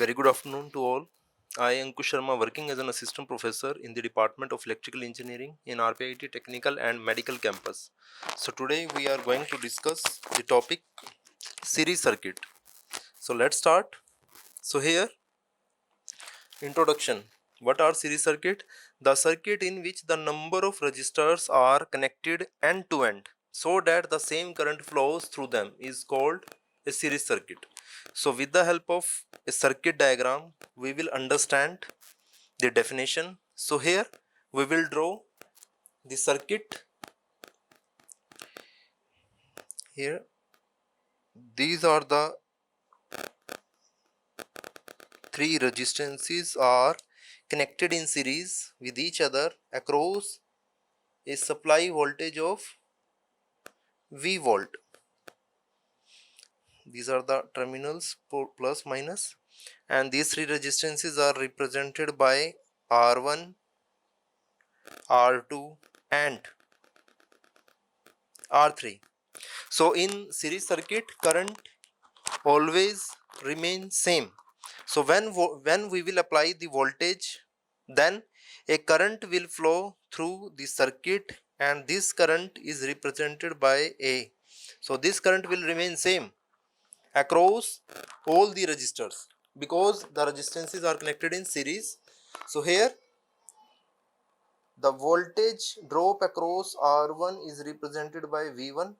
Very good afternoon to all. I am Ankush Sharma, working as an assistant professor in the Department of Electrical Engineering in RPIT Technical and Medical Campus. So today we are going to discuss the topic series circuit. So let's start. So here, introduction. What are series circuit? The circuit in which the number of resistors are connected end to end so that the same current flows through them is called a series circuit. So with the help of a circuit diagram, we will understand the definition. So here we will draw the circuit. Here these are the three resistances are connected in series with each other across a supply voltage of V volt. These are the terminals for plus minus, and these three resistances are represented by R1, R2 and R3. So in series circuit, current always remains same. So when we will apply the voltage, then a current will flow through the circuit, and this current is represented by A. So this current will remain same across all the resistors because the resistances are connected in series. So here the voltage drop across R1 is represented by V1,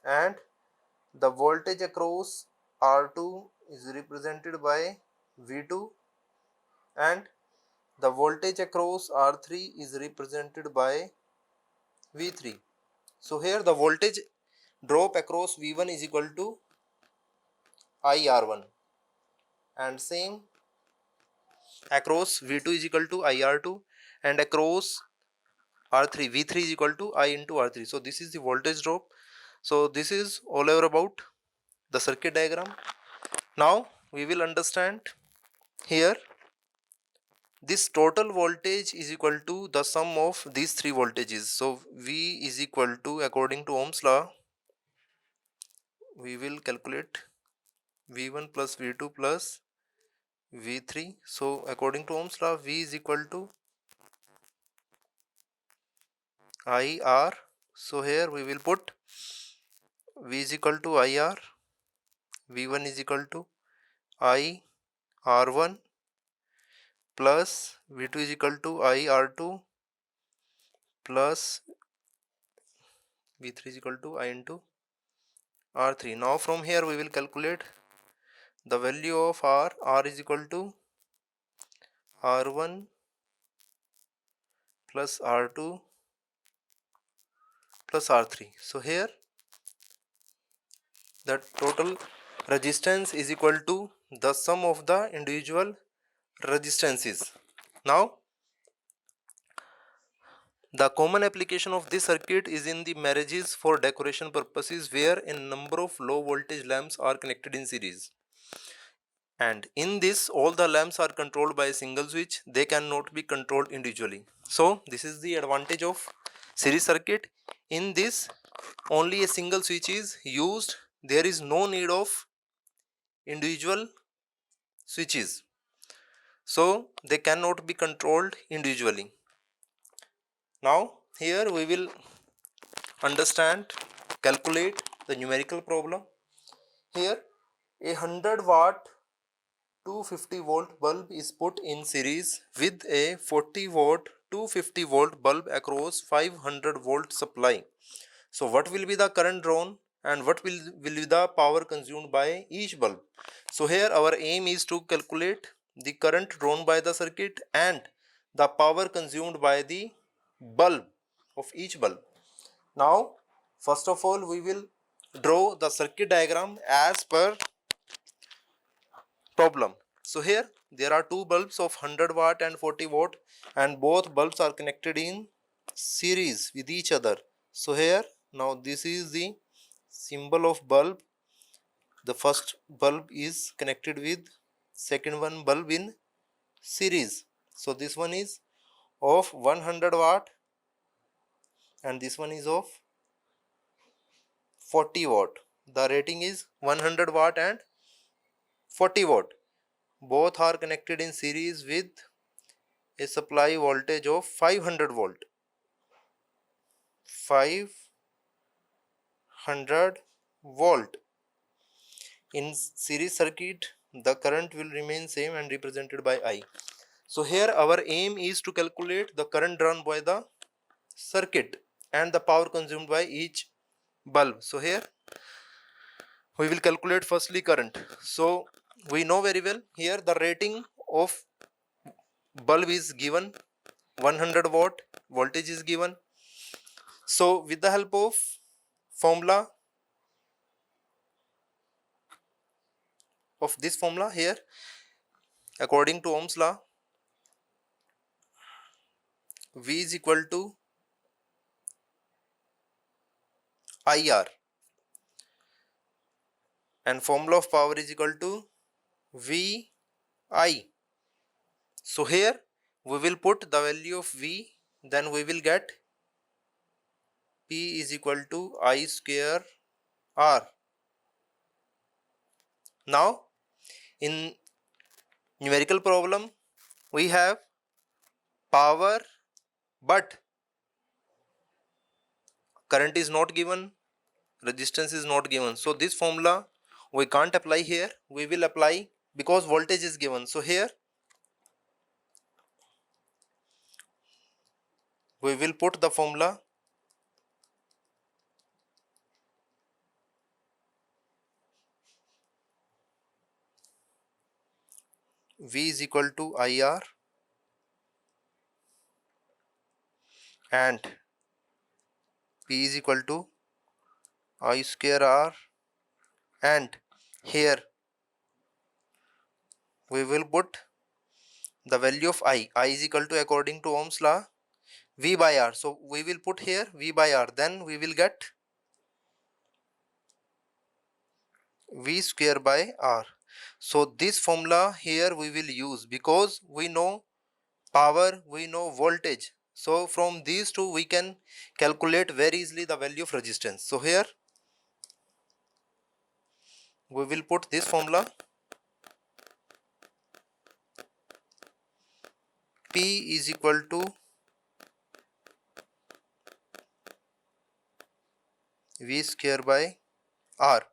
and the voltage across R2 is represented by V2, and the voltage across R3 is represented by V3. So here the voltage drop across V1 is equal to IR1, and same across V2 is equal to IR2, and across R3 V3 is equal to I into R3. So this is the voltage drop. So this is all over about the circuit diagram. Now we will understand here this total voltage is equal to the sum of these three voltages. So V is equal to, according to Ohm's law, we will calculate V1 plus V2 plus V3. So according to Ohm's law, V is equal to IR. So here we will put V is equal to IR, V1 is equal to IR1 plus V2 is equal to IR2 plus V3 is equal to I into R3. Now from here we will calculate the value of R. R is equal to R1 plus R2 plus R3. So here the total resistance is equal to the sum of the individual resistances. Now the common application of this circuit is in the marriages for decoration purposes, where a number of low voltage lamps are connected in series, and in this all the lamps are controlled by a single switch. They cannot be controlled individually. So this is the advantage of series circuit. In this only a single switch is used. There is no need of individual switches, so they cannot be controlled individually. Now here we will understand, calculate the numerical problem. Here a 100 watt 250 volt bulb is put in series with a 40 watt 250 volt bulb across 500 volt supply. So what will be the current drawn and what will be the power consumed by each bulb? So here our aim is to calculate the current drawn by the circuit and the power consumed by the bulb of each bulb. Now first of all we will draw the circuit diagram as per problem. So here there are two bulbs of 100 watt and 40 watt, and both bulbs are connected in series with each other. So here now this is the symbol of bulb. The first bulb is connected with second one bulb in series. So this one is of 100 watt and this one is of 40 watt. The rating is 100 watt and 40 watt. both are connected in series with a supply voltage of 500 volt. 500 volt. In series circuit, the current will remain same and represented by I. So here our aim is to calculate the current drawn by the circuit and the power consumed by each bulb. So here we will calculate firstly current. So we know very well here the rating of bulb is given 100 watt, voltage is given. So with the help of formula of this formula here, according to Ohm's law, V is equal to IR and formula of power is equal to VI. So here we will put the value of V, then we will get P is equal to I square R. Now in numerical problem we have power but current is not given, resistance is not given. So this formula we can't apply here, we will apply because voltage is given. So here we will put the formula V is equal to IR and P is equal to I square R, and here we will put the value of I is equal to, according to Ohm's law, V by R. So we will put here V by R, then we will get V square by R. So this formula here we will use because we know power, we know voltage. So from these two we can calculate very easily the value of resistance. So here we will put this formula P is equal to V square by R.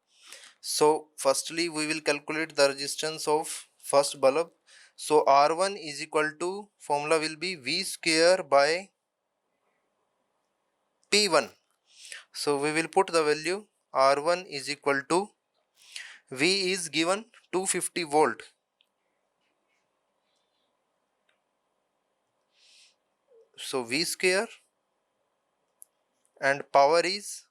So firstly we will calculate the resistance of first bulb. So R1 is equal to, formula will be V square by P1. So we will put the value R1 is equal to, V is given 250 volt. So V square and power is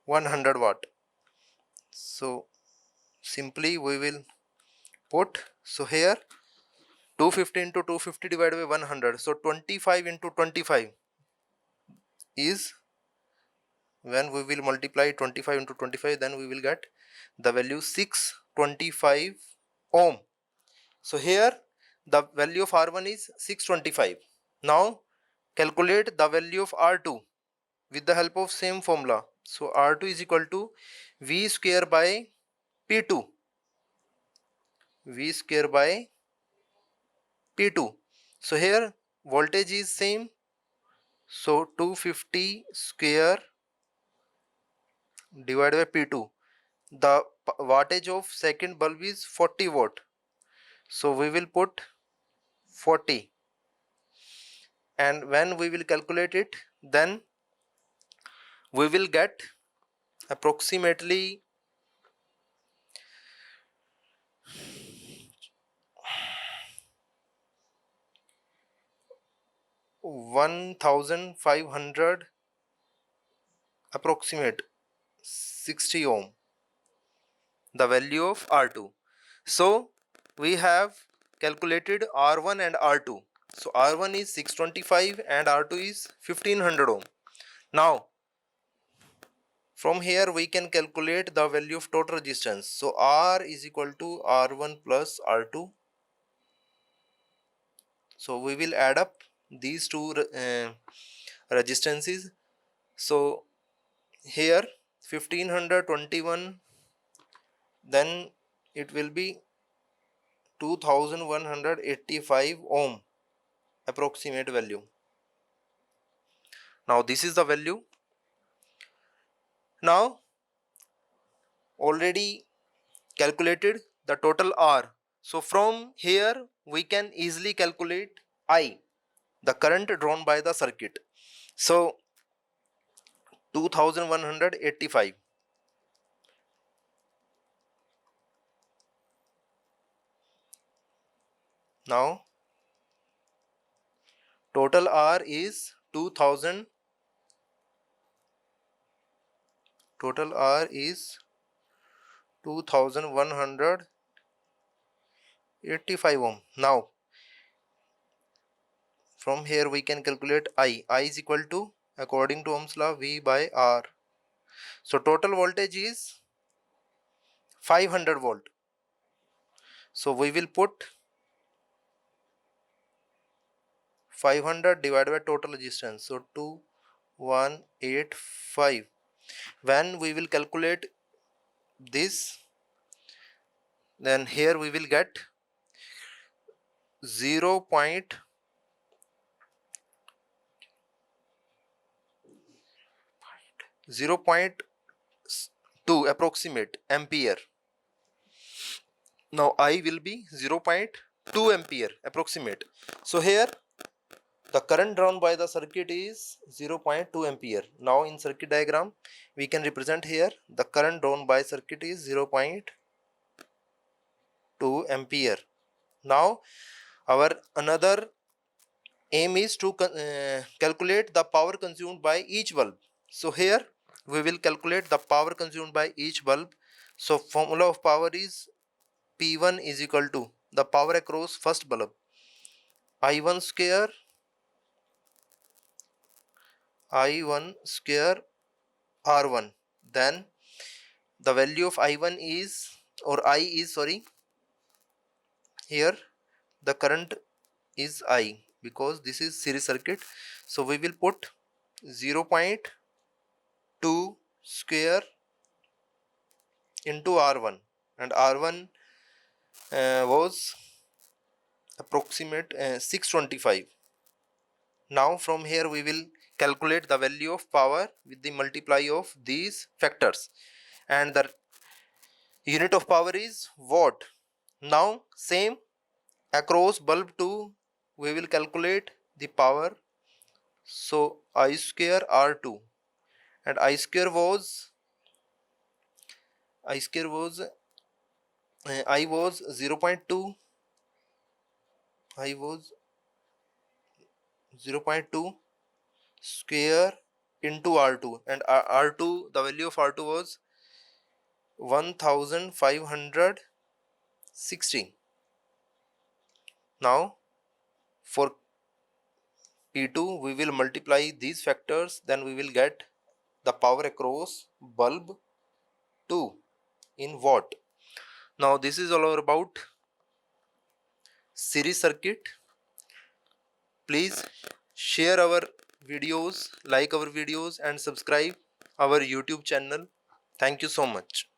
100 watt. So simply we will put, so here 250 into 250 divided by 100. So 25 into 25 is, when we will multiply 25 into 25, then we will get the value 625 ohm. So here the value of R1 is 625. Now calculate the value of R2 with the help of same formula. So R2 is equal to V square by P2. V square by P2. So here voltage is same. So 250 square divided by P2. The wattage of second bulb is 40 watt. So we will put 40. And when we will calculate it, then we will get approximately 1500, approximate 60 ohm, the value of R2. So we have calculated R1 and R2. So R1 is 625 and R2 is 1500 ohm. Now from here we can calculate the value of total resistance. So R is equal to R1 plus R2. So we will add up these two resistances. So here 1521 then it will be 2185 ohm approximate value. Now this is the value. Now already calculated the total R. So from here we can easily calculate I, the current drawn by the circuit. So 2185. Now total R is 2000. Total R is 2185 ohm. Now from here we can calculate I. I is equal to, according to Ohm's law, V by R. So total voltage is 500 volt. So we will put 500 divided by total resistance. So 2185. When we will calculate this, then here we will get 0. 0.2 approximate ampere. Now I will be 0.2 ampere approximate. So here the current drawn by the circuit is 0.2 ampere. Now in circuit diagram we can represent here the current drawn by circuit is 0.2 ampere. Now our another aim is to calculate the power consumed by each bulb. So here we will calculate the power consumed by each bulb. So formula of power is P1 is equal to the power across first bulb, I1 square R1. Then the value of I1 is, or I is, sorry, here the current is I, because this is series circuit. So we will put 0.2 square into R1, and R1 was approximate 625. Now from here we will calculate the value of power with the multiply of these factors, and the unit of power is watt. Now same across bulb 2 we will calculate the power. So I square R2, and I square was I was 0.2. I was 0.2 square into R2, and R2, the value of R2 was 1560. Now for P2 we will multiply these factors, then we will get the power across bulb 2 in watt. Now this is all about series circuit. Please share our videos, like our videos, and subscribe our YouTube channel. Thank you so much.